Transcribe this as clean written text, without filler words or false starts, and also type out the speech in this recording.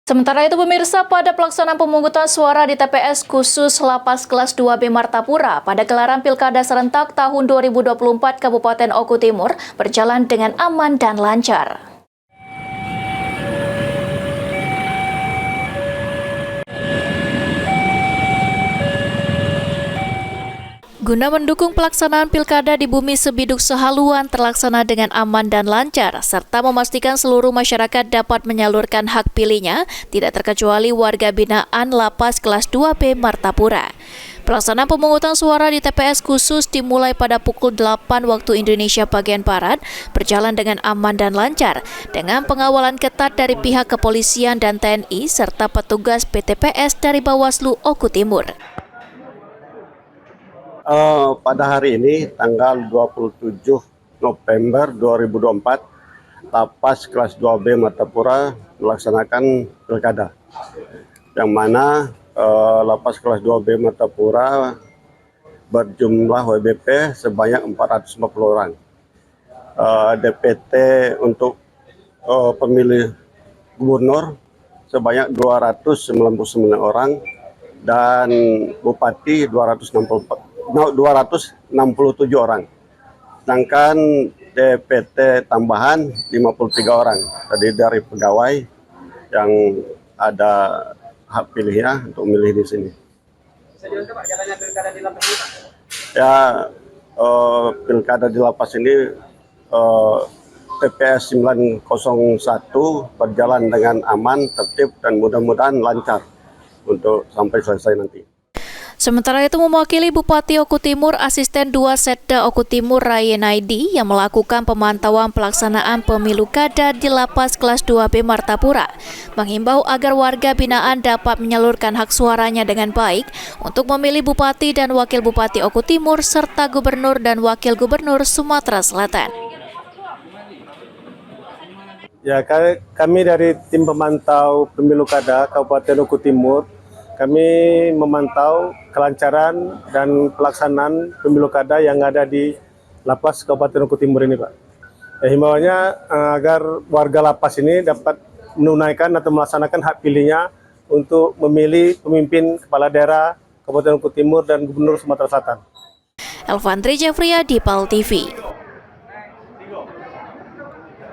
Sementara itu pemirsa, pada pelaksanaan pemungutan suara di TPS khusus Lapas Kelas 2B Martapura pada gelaran Pilkada serentak tahun 2024 Kabupaten Oku Timur berjalan dengan aman dan lancar. Guna mendukung pelaksanaan pilkada di bumi sebiduk sehaluan terlaksana dengan aman dan lancar, serta memastikan seluruh masyarakat dapat menyalurkan hak pilihnya, tidak terkecuali warga binaan Lapas Kelas 2B Martapura. Pelaksanaan pemungutan suara di TPS khusus dimulai pada pukul 8 waktu Indonesia bagian Barat, berjalan dengan aman dan lancar, dengan pengawalan ketat dari pihak kepolisian dan TNI, serta petugas PTPS dari Bawaslu Oku Timur. Pada hari ini, tanggal 27 November 2024, Lapas Kelas 2B Martapura melaksanakan pilkada, yang mana Lapas Kelas 2B Martapura berjumlah WBP sebanyak 440 orang. DPT untuk pemilih gubernur sebanyak 299 orang, dan bupati 267 orang, sedangkan DPT tambahan 53 orang. Tadi dari pegawai yang ada hak pilihnya untuk milih di sini. Bisa diuntuk Pak jalannya pilkada di lapas ini Pak? Ya, pilkada di lapas ini TPS 901 berjalan dengan aman, tertib, dan mudah-mudahan lancar untuk sampai selesai nanti. Sementara itu mewakili Bupati Oku Timur, Asisten 2 Setda Oku Timur Rayenaidi yang melakukan pemantauan pelaksanaan pemilu kada di Lapas Kelas 2B Martapura, menghimbau agar warga binaan dapat menyalurkan hak suaranya dengan baik untuk memilih Bupati dan Wakil Bupati Oku Timur serta Gubernur dan Wakil Gubernur Sumatera Selatan. Ya, kami dari tim pemantau pemilu kada Kabupaten Oku Timur, kami memantau kelancaran dan pelaksanaan pemilu kada yang ada di Lapas Kabupaten Oku Timur ini, Pak. Himbauannya agar warga lapas ini dapat menunaikan atau melaksanakan hak pilihnya untuk memilih pemimpin kepala daerah Kabupaten Oku Timur dan Gubernur Sumatera Selatan. Elvandri Jeffriyadi, PAL TV.